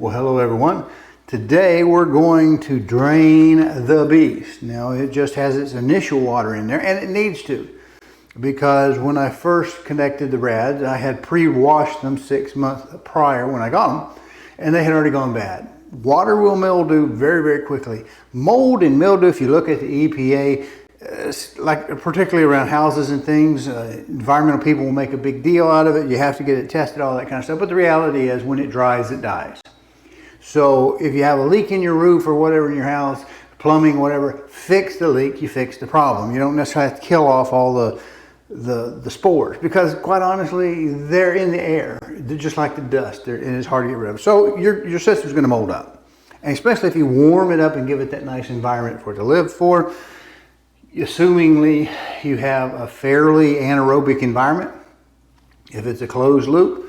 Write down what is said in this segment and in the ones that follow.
Well, hello everyone. Today we're going to drain the beast. Now it just has its initial water in there, and it needs to, because when I first connected the rads, I had pre-washed them 6 months prior when I got them, and they had already gone bad. Water will mildew very, very quickly. Mold and mildew, if you look at the EPA, like particularly around houses and things, environmental people will make a big deal out of it. You have to get it tested, all that kind of stuff. But the reality is, when it dries, it dies. So if you have a leak in your roof or whatever in your house, plumbing, whatever, fix the leak, you fix the problem. You don't necessarily have to kill off all the spores, because quite honestly, they're in the air. They're just like the dust, and it's hard to get rid of. So your system's going to mold up. And especially if you warm it up and give it that nice environment for it to live for. Assumingly you have a fairly anaerobic environment, if it's a closed loop.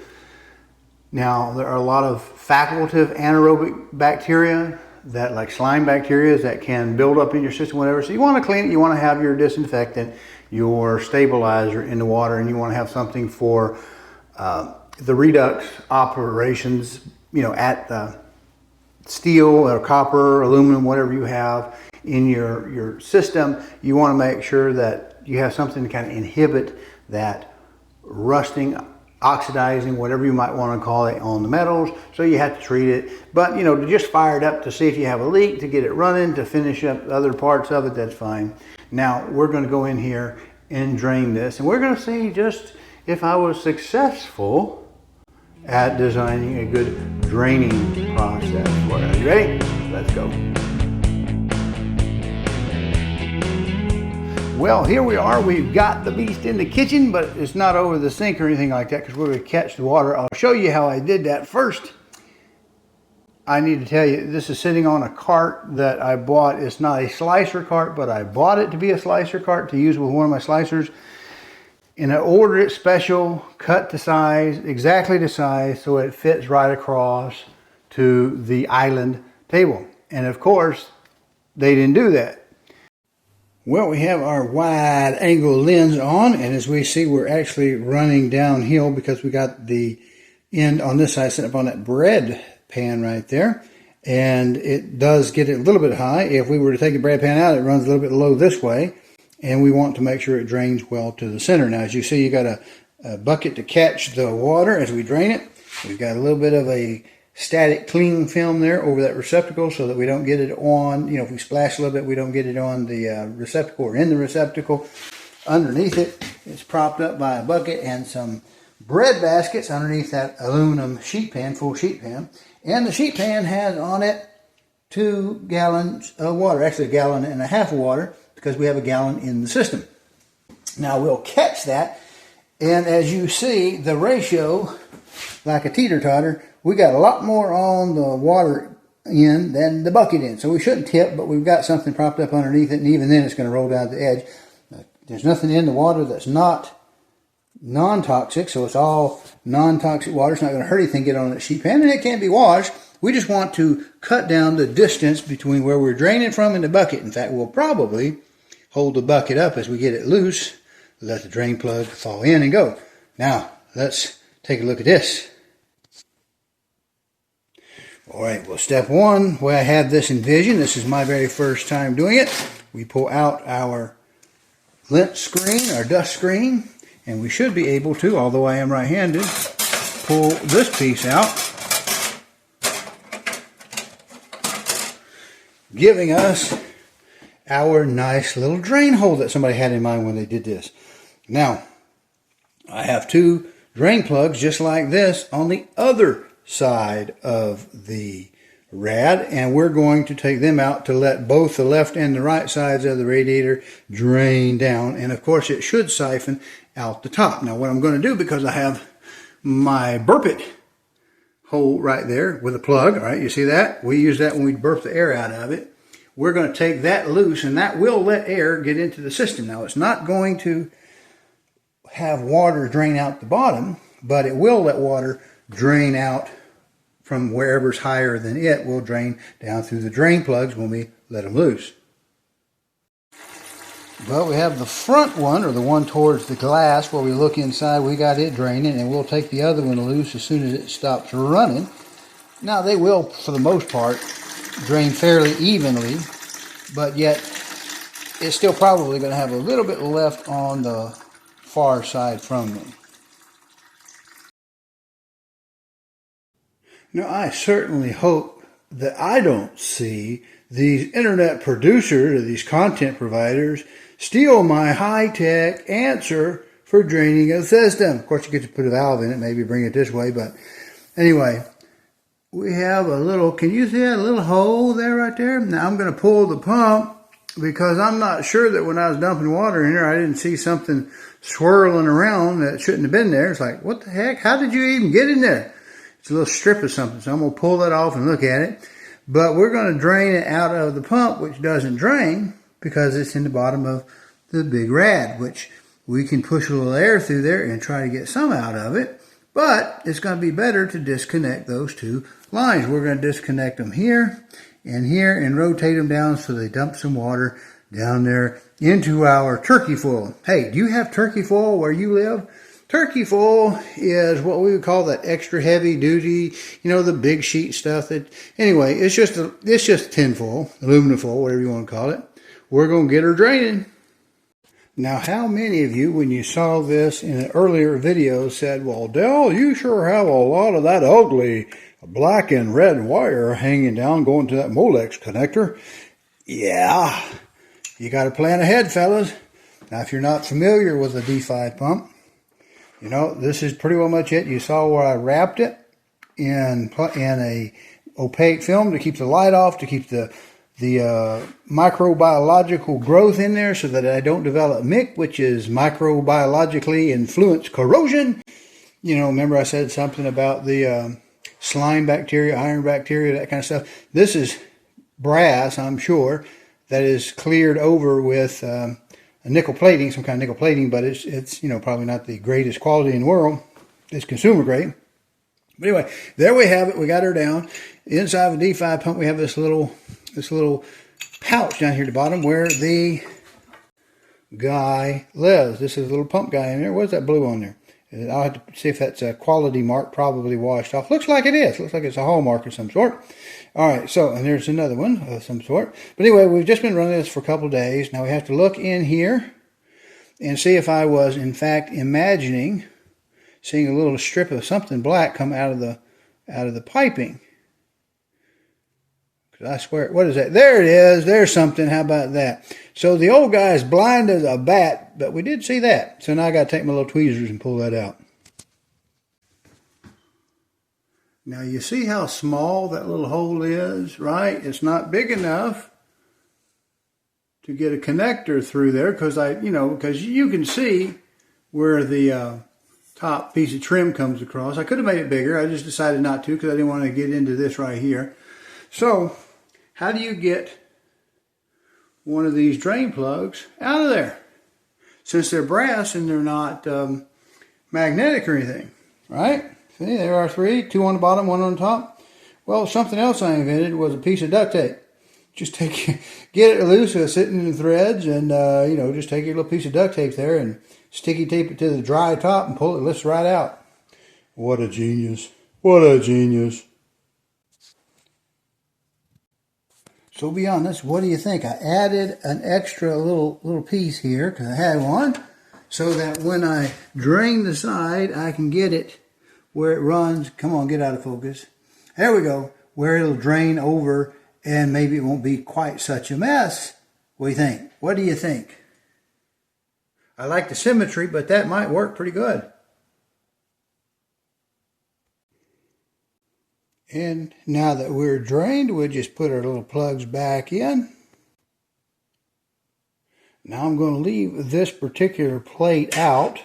Now, there are a lot of facultative anaerobic bacteria, that like slime bacteria, that can build up in your system, whatever. So you want to clean it, you want to have your disinfectant, your stabilizer in the water, and you want to have something for the redux operations, at the steel or copper, aluminum, whatever you have in your system. You want to make sure that you have something to kind of inhibit that rusting, oxidizing, whatever you might want to call it, on the metals. So you have to treat it, but to just fire it up to see if you have a leak, to get it running, to finish up other parts of it, that's fine. Now we're going to go in here and drain this, and we're going to see just if I was successful at designing a good draining process for it. Are you ready? Let's go. Well, here we are. We've got the beast in the kitchen, but it's not over the sink or anything like that, because we're going to catch the water. I'll show you how I did that. First, I need to tell you, this is sitting on a cart that I bought. It's not a slicer cart, but I bought it to be a slicer cart to use with one of my slicers. And I ordered it special, cut to size, exactly the size, so it fits right across to the island table. And of course, they didn't do that. Well, we have our wide angle lens on, and as we see, we're actually running downhill because we got the end on this side set up on that bread pan right there. And it does get it a little bit high. If we were to take the bread pan out, it runs a little bit low this way. And we want to make sure it drains well to the center. Now, as you see, you got a bucket to catch the water as we drain it. We've got a little bit of a static cling film there over that receptacle so that we don't get it on, if we splash a little bit, we don't get it on the receptacle or in the receptacle. Underneath it, it's propped up by a bucket and some bread baskets underneath that aluminum sheet pan, full sheet pan. And the sheet pan has on it 2 gallons of water, actually 1.5 gallons of water, because we have 1 gallon in the system. Now we'll catch that, and as you see, the ratio, like a teeter-totter, we got a lot more on the water end than the bucket end. So we shouldn't tip, but we've got something propped up underneath it, and even then it's going to roll down the edge. There's nothing in the water that's not non-toxic, so it's all non-toxic water. It's not going to hurt anything get on that sheet pan, and it can't be washed. We just want to cut down the distance between where we're draining from and the bucket. In fact, we'll probably hold the bucket up as we get it loose, let the drain plug fall in and go. Now, let's take a look at this. All right, well, step one, where I had this envisioned, this is my very first time doing it. We pull out our lint screen, our dust screen, and we should be able to, although I am right-handed, pull this piece out, giving us our nice little drain hole that somebody had in mind when they did this. Now, I have 2 drain plugs just like this on the other side of the rad, and we're going to take them out to let both the left and the right sides of the radiator drain down, and of course it should siphon out the top. Now what I'm going to do, because I have my burp it hole right there with a plug, all right, you see that? We use that when we burp the air out of it. We're going to take that loose, and that will let air get into the system. Now it's not going to have water drain out the bottom, but it will let water drain out from wherever's higher than it, will drain down through the drain plugs when we let them loose. Well, we have the front one, or the one towards the glass where we look inside. We got it draining, and we'll take the other one loose as soon as it stops running. Now they will, for the most part, drain fairly evenly, but yet it's still probably going to have a little bit left on the far side from them. Now I certainly hope that I don't see these internet producers or these content providers steal my high-tech answer for draining a system. Of course, you get to put a valve in it, maybe bring it this way, but anyway, we have a little, can you see that little hole there right there? Now I'm going to pull the pump because I'm not sure that when I was dumping water in here, I didn't see something swirling around that shouldn't have been there. It's like, what the heck? How did you even get in there? It's a little strip of something, so I'm going to pull that off and look at it. But we're going to drain it out of the pump, which doesn't drain because it's in the bottom of the big rad, which we can push a little air through there and try to get some out of it. But it's going to be better to disconnect those two lines. We're going to disconnect them here and rotate them down so they dump some water down there into our turkey foil. Hey, do you have turkey foil where you live? Turkey foil is what we would call that extra heavy duty, you know, the big sheet stuff. Anyway, it's just tin foil, aluminum foil, whatever you want to call it. We're going to get her draining. Now, how many of you, when you saw this in an earlier video, said, well, Dell, you sure have a lot of that ugly black and red wire hanging down going to that Molex connector? Yeah, you got to plan ahead, fellas. Now, if you're not familiar with a D5 pump, you know, this is pretty well much it. You saw where I wrapped it in a opaque film to keep the light off, to keep the microbiological growth in there so that I don't develop MIC, which is microbiologically influenced corrosion. You know, remember I said something about the slime bacteria, iron bacteria, that kind of stuff. This is brass, I'm sure, that is cleared over with a nickel plating, some kind of nickel plating, but it's you know, probably not the greatest quality in the world. It's consumer grade. But anyway, there we have it. We got her down. Inside of the D5 pump, we have this little pouch down here at the bottom where the guy lives. This is a little pump guy in there. What's that blue on there? I'll have to see if that's a quality mark, probably washed off. Looks like it is. Looks like it's a hallmark of some sort. All right, so, and there's another one of some sort. But anyway, we've just been running this for a couple of days. Now we have to look in here and see if I was, in fact, imagining seeing a little strip of something black come out of the piping. I swear, what is that? There it is. There's something. How about that? So the old guy is blind as a bat, but we did see that. So now I got to take my little tweezers and pull that out. Now you see how small that little hole is, right? It's not big enough to get a connector through there because because you can see where the top piece of trim comes across. I could have made it bigger. I just decided not to because I didn't want to get into this right here. So how do you get one of these drain plugs out of there? Since they're brass and they're not magnetic or anything, right? See, there are three, two on the bottom, one on the top. Well, something else I invented was a piece of duct tape. Just get it loose, sitting in the threads, and just take your little piece of duct tape there and sticky tape it to the dry top and pull it, lifts right out. What a genius. What a genius. So be honest, what do you think? I added an extra little piece here because I had one so that when I drain the side, I can get it where it runs. Come on, get out of focus. There we go. Where it'll drain over and maybe it won't be quite such a mess. What do you think? What do you think? I like the symmetry, but that might work pretty good. And now that we're drained, we'll just put our little plugs back in. Now I'm going to leave this particular plate out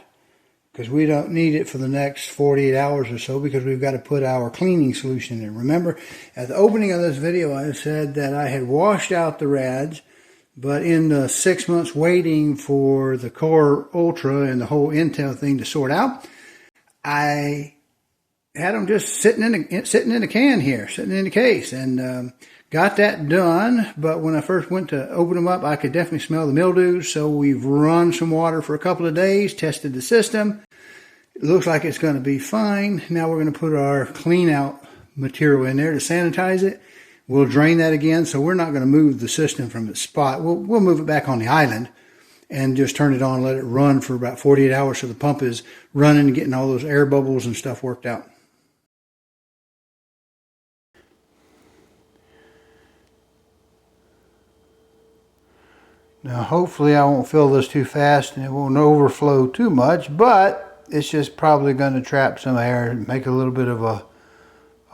because we don't need it for the next 48 hours or so because we've got to put our cleaning solution in. Remember, at the opening of this video, I said that I had washed out the rads, but in the 6 months waiting for the Core Ultra and the whole Intel thing to sort out, I had them just sitting in the can here, sitting in the case, and got that done. But when I first went to open them up, I could definitely smell the mildew. So we've run some water for a couple of days, tested the system. It looks like it's going to be fine. Now we're going to put our clean out material in there to sanitize it. We'll drain that again, so we're not going to move the system from its spot. We'll move it back on the island and just turn it on and let it run for about 48 hours so the pump is running and getting all those air bubbles and stuff worked out. Now hopefully I won't fill this too fast and it won't overflow too much, but it's just probably going to trap some air and make a little bit of a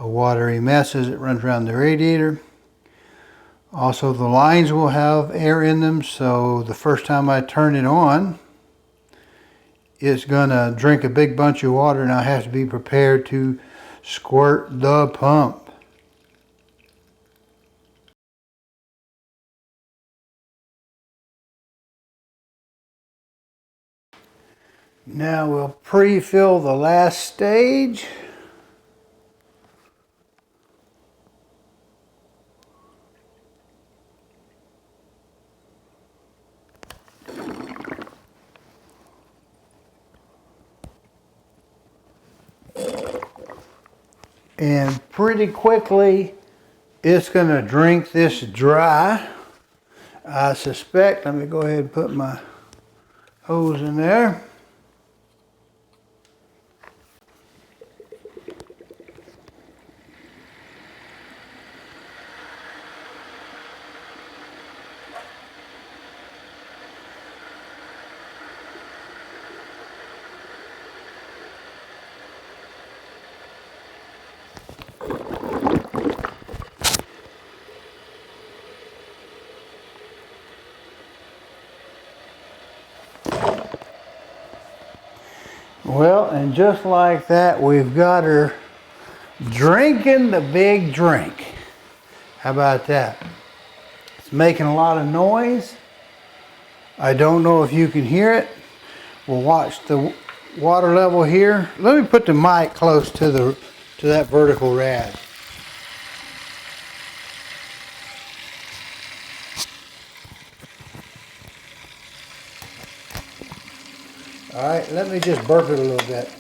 watery mess as it runs around the radiator. Also, the lines will have air in them, so the first time I turn it on, it's going to drink a big bunch of water and I have to be prepared to squirt the pump. Now we'll pre-fill the last stage. And pretty quickly, it's going to drink this dry. I suspect, let me go ahead and put my hose in there. Well, and just like that, we've got her drinking the big drink. How about that? It's making a lot of noise. I don't know if you can hear it. We'll watch the water level here. Let me put the mic close to that vertical rad. All right, let me just burp it a little bit.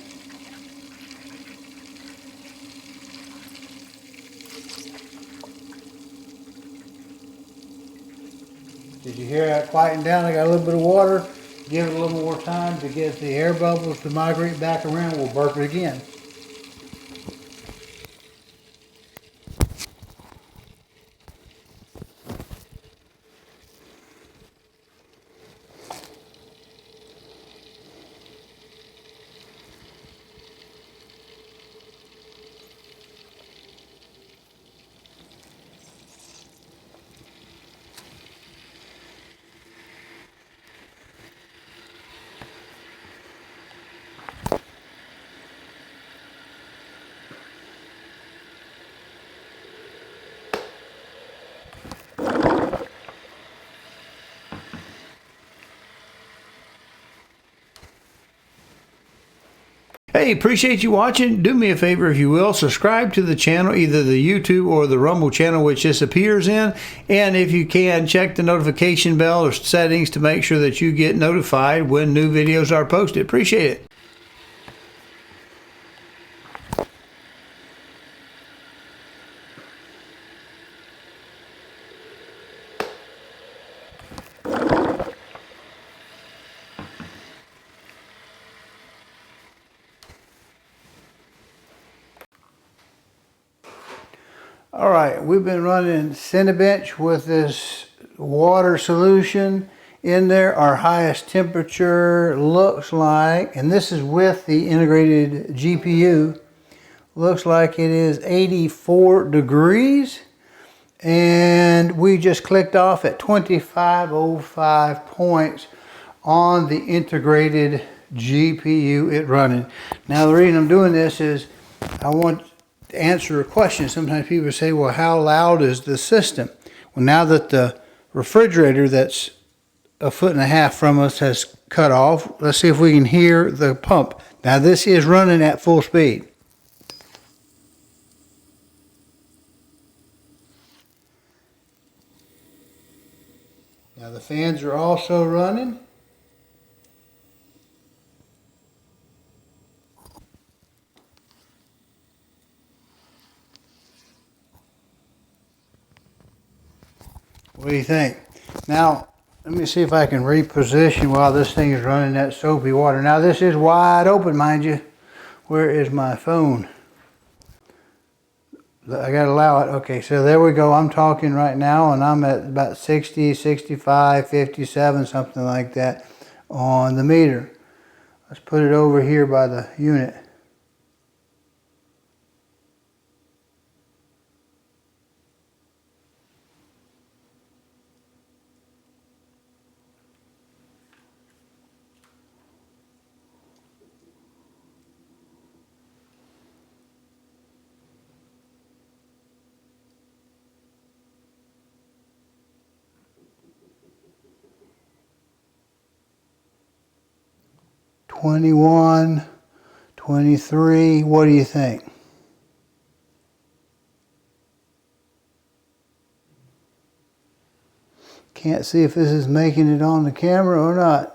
Did you hear that quieting down? I got a little bit of water. Give it a little more time to get the air bubbles to migrate back around. We'll burp it again. Hey, appreciate you watching. Do me a favor if you will, subscribe to the channel, either the YouTube or the Rumble channel, which this appears in. And if you can, check the notification bell or settings to make sure that you get notified when new videos are posted. Appreciate it. All right, we've been running Cinebench with this water solution in there. Our highest temperature looks like, and this is with the integrated GPU, looks like it is 84 degrees. And we just clicked off at 2505 points on the integrated GPU it running. Now the reason I'm doing this is I want to answer a question. Sometimes people say, well, how loud is the system? Well, now that the refrigerator that's 1.5 feet from us has cut off, let's see if we can hear the pump. Now this is running at full speed. Now the fans are also running. What do you think? Now, let me see if I can reposition while this thing is running that soapy water. Now this is wide open, mind you. Where is my phone? I gotta allow it. Okay, so there we go. I'm talking right now and I'm at about 60, 65, 57, something like that on the meter. Let's put it over here by the unit. $21, $23, what do you think? Can't see if this is making it on the camera or not.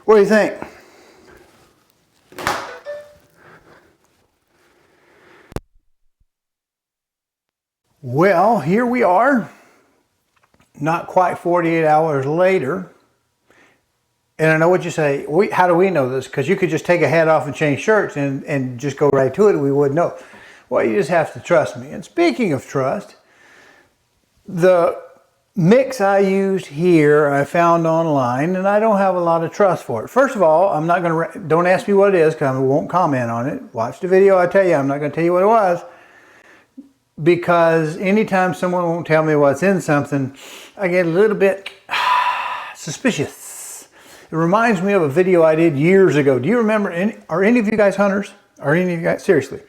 What do you think? Well, here we are, not quite 48 hours later. And I know what you say, how do we know this? Because you could just take a hat off and change shirts and just go right to it, we wouldn't know. Well, you just have to trust me. And speaking of trust, the mix I used here I found online, and I don't have a lot of trust for it. First of all, I'm not going to, don't ask me what it is because I won't comment on it. Watch the video, I tell you, I'm not going to tell you what it was. Because anytime someone won't tell me what's in something, I get a little bit suspicious. It reminds me of a video I did years ago. Do you remember, are any of you guys hunters? Are any of you guys, seriously?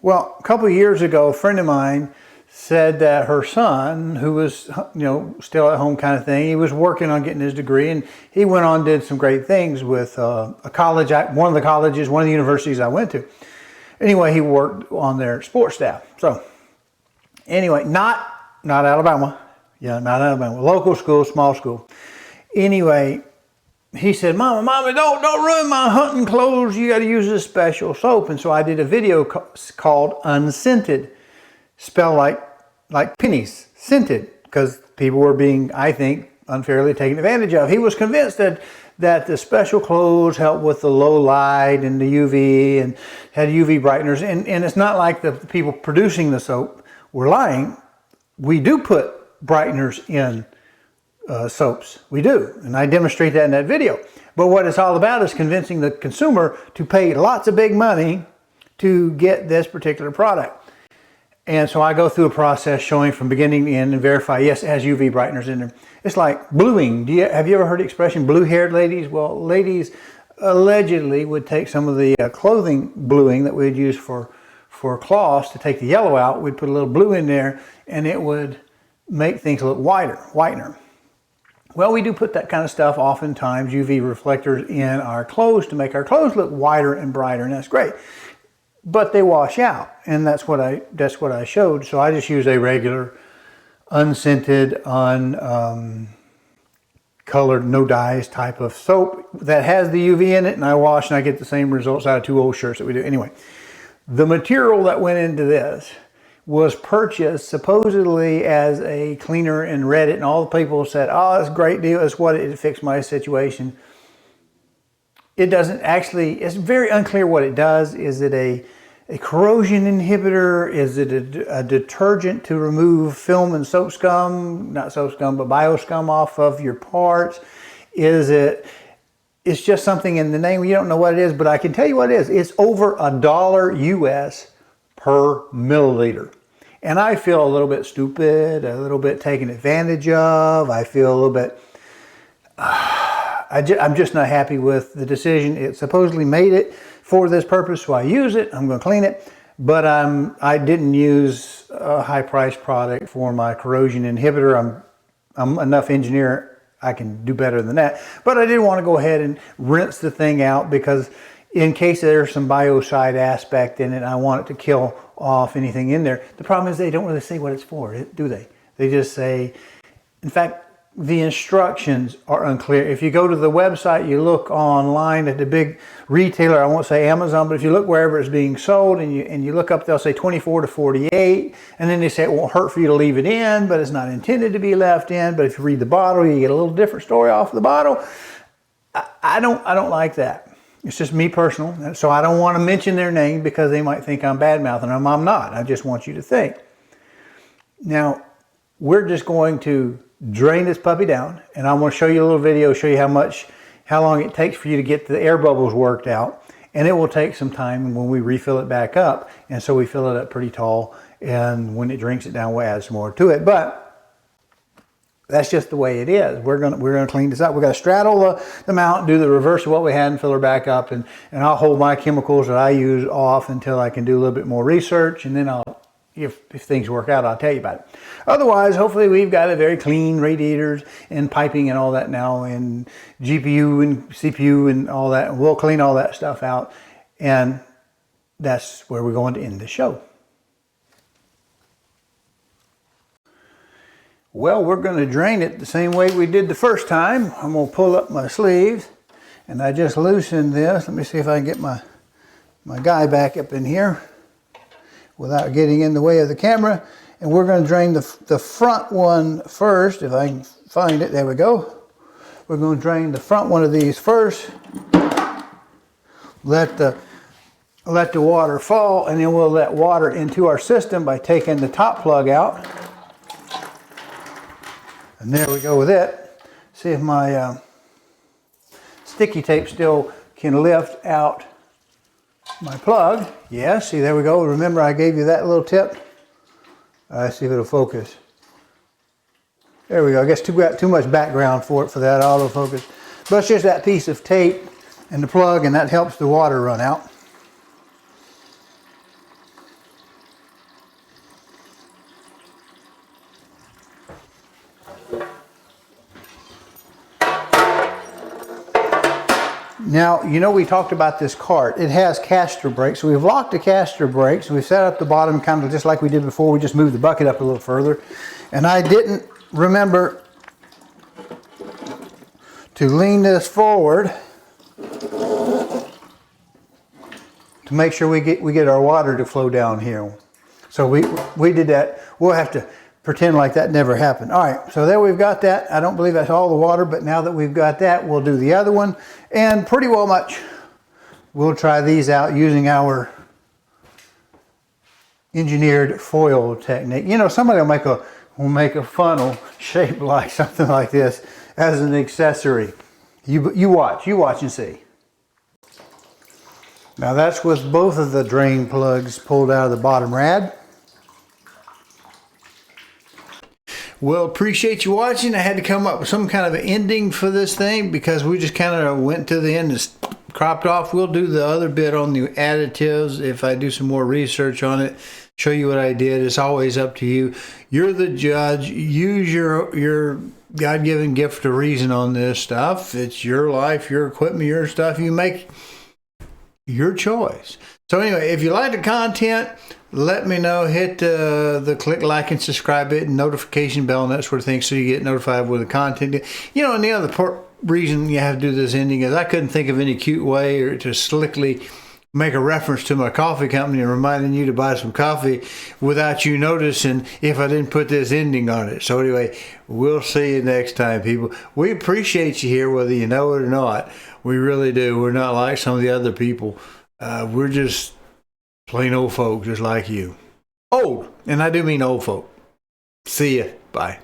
Well, a couple of years ago, a friend of mine said that her son, who was, still at home kind of thing, he was working on getting his degree, and he went on and did some great things with a college, one of the universities I went to. Anyway, he worked on their sports staff. So anyway, not Alabama. Yeah, not Alabama. Local school, small school. Anyway, he said, Mama, don't ruin my hunting clothes. You got to use this special soap. And so I did a video called Unscented. Spell like pennies, scented, because people were being, I think, unfairly taken advantage of. He was convinced that the special clothes helped with the low light and the UV and had UV brighteners. And it's not like the people producing the soap were lying. We do put brighteners in soaps. We do. And I demonstrate that in that video. But what it's all about is convincing the consumer to pay lots of big money to get this particular product. And so I go through a process showing from beginning to end and verify, yes, it has UV brighteners in there. It's like bluing. Have you ever heard the expression blue-haired ladies? Well, ladies allegedly would take some of the clothing bluing that we'd use for cloths to take the yellow out. We'd put a little blue in there and it would make things look whiter. Well, we do put that kind of stuff, oftentimes UV reflectors, in our clothes to make our clothes look whiter and brighter, and that's great. But they wash out, and that's what I showed. So I just use a regular, unscented, uncolored, no dyes type of soap that has the UV in it, and I wash and I get the same results out of 2 old shirts that we do. Anyway, the material that went into this was purchased supposedly as a cleaner in Reddit, and all the people said, oh, it's a great deal, it's what it fixed my situation. It doesn't actually, it's very unclear what it does. Is it a corrosion inhibitor? Is it a detergent to remove film and soap scum, not soap scum, but bio scum off of your parts? It's just something in the name. You don't know what it is, but I can tell you what it is. It's over $1 US per milliliter. And I feel a little bit stupid, a little bit taken advantage of. I feel a little bit, I'm just not happy with the decision. It supposedly made it for this purpose, so I use it. I'm going to clean it, but I didn't use a high-priced product for my corrosion inhibitor. I'm enough engineer, I can do better than that. But I did want to go ahead and rinse the thing out because in case there's some biocide aspect in it. I want it to kill off anything in there. The problem is they don't really say what it's for, do they? They just say, in fact, the instructions are unclear. If you go to the website, you look online at the big retailer, I won't say Amazon, but if you look wherever it's being sold and you look up, they'll say 24 to 48, and then they say it won't hurt for you to leave it in, but it's not intended to be left in. But if you read the bottle, you get a little different story off the bottle. I don't like that. It's just me personal. So I don't want to mention their name because they might think I'm bad-mouthing them. I'm not. I just want you to think. Now, we're just going to drain this puppy down, and I'm going to show you a little video, show you how long it takes for you to get the air bubbles worked out. And it will take some time when we refill it back up. And so we fill it up pretty tall, and when it drinks it down, we'll add some more to it. But that's just the way it is. We're gonna clean this up. We're gonna straddle the mount, do the reverse of what we had, and fill her back up. And I'll hold my chemicals that I use off until I can do a little bit more research, and then if things work out, I'll tell you about it. Otherwise, hopefully we've got a very clean radiators and piping and all that now, and GPU and CPU and all that. And we'll clean all that stuff out, and that's where we're going to end the show. Well, we're going to drain it the same way we did the first time. I'm going to pull up my sleeves, and I just loosened this. Let me see if I can get my guy back up in here without getting in the way of the camera. And we're going to drain the front one first, if I can find it. There we go. We're going to drain the front one of these first. Let the water fall, and then we'll let water into our system by taking the top plug out. And there we go with it. See if my sticky tape still can lift out my plug. Yeah, see, there we go. Remember, I gave you that little tip. Let's see if it'll focus. There we go. I guess got too much background for that autofocus. But it's just that piece of tape and the plug, and that helps the water run out. Now, you know, we talked about this cart. It has caster brakes. So we've locked the caster brakes. We've set up the bottom kind of just like we did before. We just moved the bucket up a little further. And I didn't remember to lean this forward to make sure we get our water to flow down here. So we did that. We'll have to pretend like that never happened. All right, so there we've got that. I don't believe that's all the water, but now that we've got that, we'll do the other one. And pretty well much, we'll try these out using our engineered foil technique. You know, somebody will make a funnel shaped like something like this as an accessory. You watch and see. Now that's with both of the drain plugs pulled out of the bottom rad. Well, appreciate you watching. I had to come up with some kind of an ending for this thing because we just kind of went to the end and cropped off. We'll do the other bit on the additives if I do some more research on it, show you what I did. It's always up to you. You're the judge. Use your God-given gift of reason on this stuff. It's your life, your equipment, your stuff. You make your choice. So anyway, if you like the content, let me know. Hit the click like and subscribe button, notification bell, and that sort of thing, so you get notified with the content. You know, and the other reason you have to do this ending is I couldn't think of any cute way or to slickly make a reference to my coffee company and reminding you to buy some coffee without you noticing if I didn't put this ending on it. So anyway, we'll see you next time, people. We appreciate you here, whether you know it or not. We really do. We're not like some of the other people. We're just plain old folk just like you. Old, and I do mean old folk. See ya. Bye.